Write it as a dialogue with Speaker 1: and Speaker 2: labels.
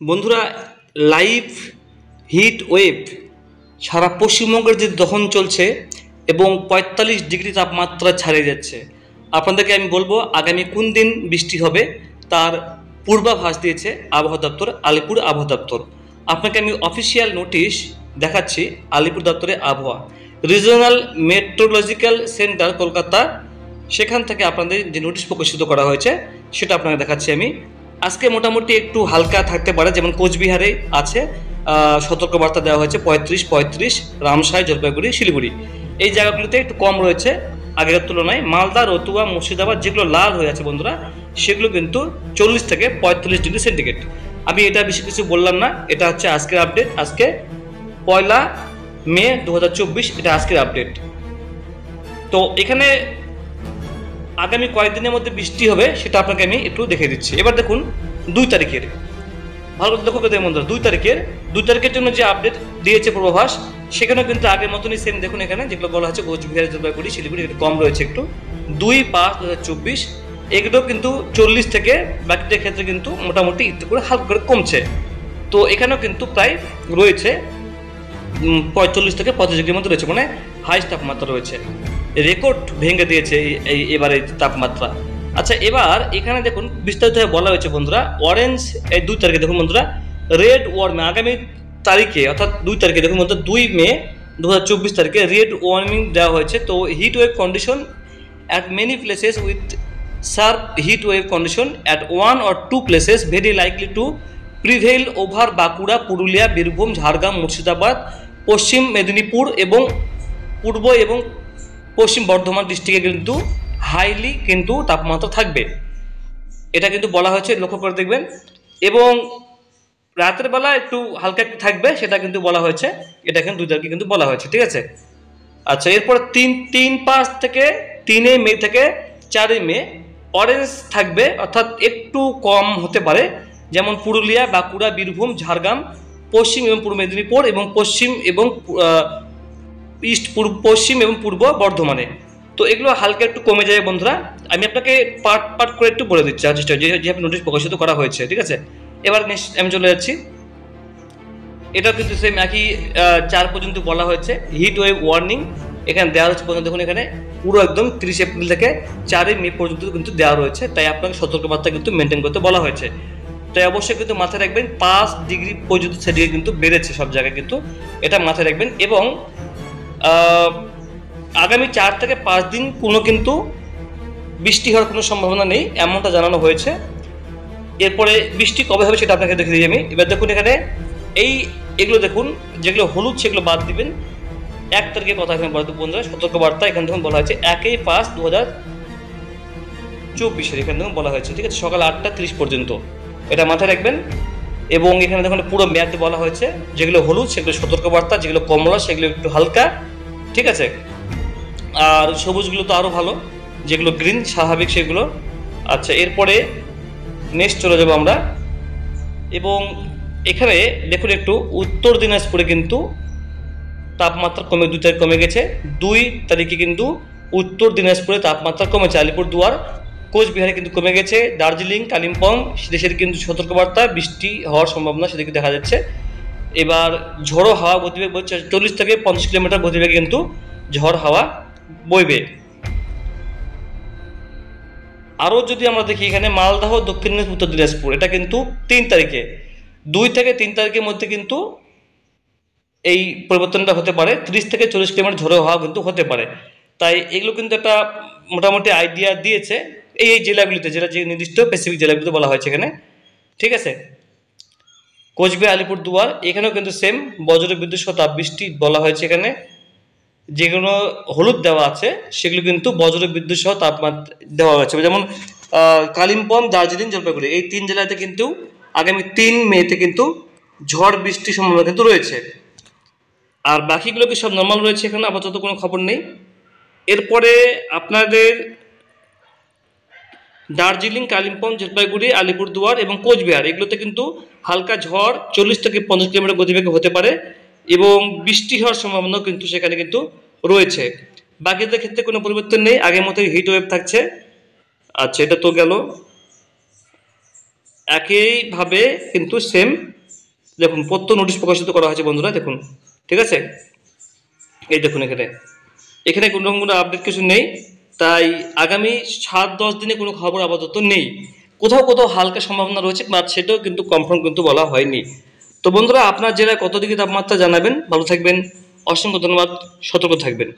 Speaker 1: বন্ধুরা, live heat wave সারা পশ্চিমবঙ্গের যে দহন চলছে এবং ৪৫ ডিগ্রি তাপমাত্রা ছাড়িয়ে যাচ্ছে। আপনাদেরকে আমি বলবো আগামী কোন দিন বৃষ্টি হবে তার পূর্বাভাস দিয়েছে আবহাওয়া দপ্তর, আলিপুর আবহাওয়া দপ্তর। আপনাকে আমি অফিসিয়াল নোটিশ দেখাচ্ছি। আলিপুর দপ্তরের আবহাওয়া রিজনাল মেট্রোলজিক্যাল সেন্টার কলকাতা, সেখান থেকে আপনাদের যে নোটিশ প্রকাশিত করা হয়েছে সেটা আপনাকে দেখাচ্ছি আমি। আজকে মোটামুটি একটু হালকা থাকতে পারে, যেমন কোচবিহারে আছে সতর্কবার্তা দেওয়া হয়েছে ৩৫, রামসাই, জলপাইগুড়ি, শিলিগুড়ি এই জায়গাগুলিতে একটু কম রয়েছে আগের তুলনায়। মালদা, রতুয়া, মুর্শিদাবাদ যেগুলো লাল হয়ে আছে বন্ধুরা, সেগুলো কিন্তু ৪০ থেকে ৪৫ ডিগ্রি সেন্টিগ্রেড। আমি এটা বেশি কিছু বললাম না, এটা হচ্ছে আজকের আপডেট। আজকে ১ মে ২০২৪, এটা আজকের আপডেট। তো এখানে আগামী কয়েকদিনের মধ্যে বৃষ্টি হবে সেটা আপনাকে আমি একটু দেখে দিচ্ছি। এবার দেখুন ২ তারিখের, ভালো লক্ষ্য করে দেখুন বন্ধুরা, ২ তারিখের জন্য যে আপডেট দিয়েছে পূর্বাভাস, সেখানেও কিন্তু আগের মতনই সেম। দেখুন এখানে যেগুলো বলা হচ্ছে কোচবিহার, জলপাইগুড়ি, শিলিগুড়ি একটু কম রয়েছে, একটু ২/৫/২০২৪ এগুলো কিন্তু ৪০ থেকে, বাকিটার ক্ষেত্রে কিন্তু মোটামুটি একটু করে হালকা করে কমছে। তো এখানেও কিন্তু প্রায় রয়েছে ৪৫ থেকে ৩৫ ডিগ্রির মধ্যে রয়েছে, মানে হাইস্ট তাপমাত্রা রয়েছে, রেকর্ড ভেঙে দিয়েছে এবারে তাপমাত্রা। আচ্ছা, এবার এখানে দেখুন বিস্তারিতভাবে বলা হয়েছে বন্ধুরা। অরেঞ্জ এই ২ তারিখে দেখুন বন্ধুরা, রেড ওয়ার্মিং আগামী তারিখে অর্থাৎ ২ তারিখে দেখুন বন্ধুরা, ২ মে ২০২৪ তারিখে রেড ওয়ার্মিং দেওয়া হয়েছে। তো heat wave condition at many places with sharp heat wave condition at 1 or 2 places very likely to prevail over Bankura, Purulia, Birbhum, Jhargram, Murshidabad, পশ্চিম মেদিনীপুর এবং পূর্ব এবং পশ্চিম বর্ধমান ডিস্ট্রিক্টে কিন্তু হাইলি কিন্তু তাপমাত্রা থাকবে, এটা কিন্তু বলা হয়েছে, লক্ষ্য করে দেখবেন। এবং রাতের বেলা একটু হালকা একটু থাকবে, সেটা কিন্তু বলা হয়েছে, এটা কিন্তু ২ তারিখে কিন্তু বলা হয়েছে, ঠিক আছে। আচ্ছা, এরপর ৩-৫ থেকে ৩ মে থেকে ৪ মে অরেঞ্জ থাকবে, অর্থাৎ একটু কম হতে পারে, যেমন পুরুলিয়া, বাঁকুড়া, বীরভূম, ঝাড়গ্রাম, পশ্চিম এবং পূর্ব মেদিনীপুর এবং পশ্চিম এবং পশ্চিম এবং পূর্ব বর্ধমানে। তো এগুলো হালকা একটু কমে যায় বন্ধুরা। আমি আপনাকে পার্ট করে একটু বলে দিচ্ছি যেভাবে নোটিশ প্রকাশিত করা হয়েছে, ঠিক আছে। এবার নেক্সট আমি চলে যাচ্ছি। এটা কিন্তু সেম একই ৪ পর্যন্ত বলা হয়েছে হিট ওয়েভ ওয়ার্নিং এখানে দেওয়া হচ্ছে পর্যন্ত। দেখুন এখানে পুরো একদম ৩০ এপ্রিল থেকে ৪ মে পর্যন্ত কিন্তু দেওয়া রয়েছে, তাই আপনাকে সতর্কবার্তা কিন্তু মেনটেন করতে বলা হয়েছে। তাই অবশ্যই কিন্তু মাথায় রাখবেন ৫ ডিগ্রি পর্যন্ত সেদিকে কিন্তু বেড়েছে সব জায়গায়, কিন্তু এটা মাথায় রাখবেন। এবং আগামী ৪ থেকে ৫ দিন কোনো কিন্তু বৃষ্টি হওয়ার কোনো সম্ভাবনা নেই, এমনটা জানানো হয়েছে। এরপরে বৃষ্টি কবে হবে সেটা আপনাকে দেখে দিই আমি। এবার দেখুন এখানে এগুলো দেখুন, যেগুলো হলুদ সেগুলো বাদ দিবেন। ১ তারিখের কথা এখানে বন্ধুরা, সতর্কবার্তা এখানে দেখুন বলা হয়েছে ১-৫-২০২৪ এখানে দেখুন বলা হয়েছে, ঠিক আছে, সকাল ৮টা ৩০ পর্যন্ত, এটা মাথায় রাখবেন। এবং এখানে দেখুন পুরো মেয়াদ বলা হয়েছে, যেগুলো হলুদ সেগুলো সতর্কবার্তা, যেগুলো কমলা সেগুলো একটু হালকা, ঠিক আছে। আর সবুজগুলো তো আরও ভালো, যেগুলো গ্রিন স্বাভাবিক সেগুলো। আচ্ছা, এরপরে নেক্সট চলে যাবো আমরা। এবং এখানে দেখুন একটু উত্তর দিনাজপুরে কিন্তু তাপমাত্রা কমে ২ তারিখ কমে গেছে। ২ তারিখে কিন্তু উত্তর দিনাজপুরে তাপমাত্রা কমেছে, আলিপুরদুয়ার, কোচবিহারে কিন্তু কমে গেছে, দার্জিলিং, কালিম্পং দেশের কিন্তু সতর্কবার্তা, বৃষ্টি হওয়ার সম্ভাবনা সেদিকে দেখা যাচ্ছে। এবার ঝড়ো হাওয়া গতিবেগ বলছে ৪০ থেকে ৫০ কিলোমিটার গতিবেগে কিন্তু ঝড় হাওয়া বইবে। আরও যদি আমরা দেখি এখানে মালদহ, দক্ষিণ দিনাজপুর, উত্তর দিনাজপুর, এটা কিন্তু ৩ তারিখে, ২ থেকে ৩ তারিখের মধ্যে কিন্তু এই পরিবর্তনটা হতে পারে, ৩০ থেকে ৪০ কিলোমিটার ঝড়ো হাওয়া কিন্তু হতে পারে। তাই এগুলো কিন্তু একটা মোটামুটি আইডিয়া দিয়েছে এই জেলাগুলিতে, যেটা যে নির্দিষ্ট স্পেসিফিক জেলাগুলিতে বলা হয়েছে এখানে, ঠিক আছে। কোচবিহার, আলিপুরদুয়ার এখানেও কিন্তু সেম বজ্র বিদ্যুৎ সহ তাপবৃষ্টি বলা হয়েছে এখানে। যেগুলো হলুদ দেওয়া আছে সেগুলো কিন্তু বজ্র বিদ্যুৎ সহ তাপমাত্রা দেওয়া হয়েছে, যেমন কালিম্পং, দার্জিলিং, জলপাইগুড়ি এই ৩ জেলাতে কিন্তু আগামী ৩ মেতে কিন্তু ঝড় বৃষ্টির সম্ভাবনা কিন্তু রয়েছে। আর বাকিগুলো কি সব নর্মাল রয়েছে, এখানে আপাতত কোনো খবর নেই। এরপরে আপনাদের দার্জিলিং, কালিম্পং, জলপাইগুড়ি, আলিপুরদুয়ার এবং কোচবিহার এগুলোতে কিন্তু হালকা ঝড় ৪০ থেকে ৫০ কিলোমিটার গতিবেগে হতে পারে এবং বৃষ্টি হওয়ার সম্ভাবনা কিন্তু সেখানে কিন্তু রয়েছে। বাকিদের ক্ষেত্রে কোনো পরিবর্তন নেই, আগের মতোই হিট ওয়েভ থাকছে। আচ্ছা, এটা তো গেল। একইভাবে কিন্তু সেম দেখুন প্রত্যহ নোটিশ প্রকাশিত করা হয়েছে বন্ধুরা, দেখুন ঠিক আছে। এই দেখুন এখানে এখানে কোনো রকম কোনো আপডেট কিছু নেই, তাই আগামী 7-10 দিনে কোনো খবর আপাতত নেই। কোথাও কোথাও হালকা সম্ভাবনা রয়েছে, বাট সেটাও কিন্তু কনফার্ম কিন্তু বলা হয়নি। তো বন্ধুরা আপনার জেলায় কত ডিগ্রি তাপমাত্রা জানাবেন। ভালো থাকবেন, অসংখ্য ধন্যবাদ, সতর্ক থাকবেন।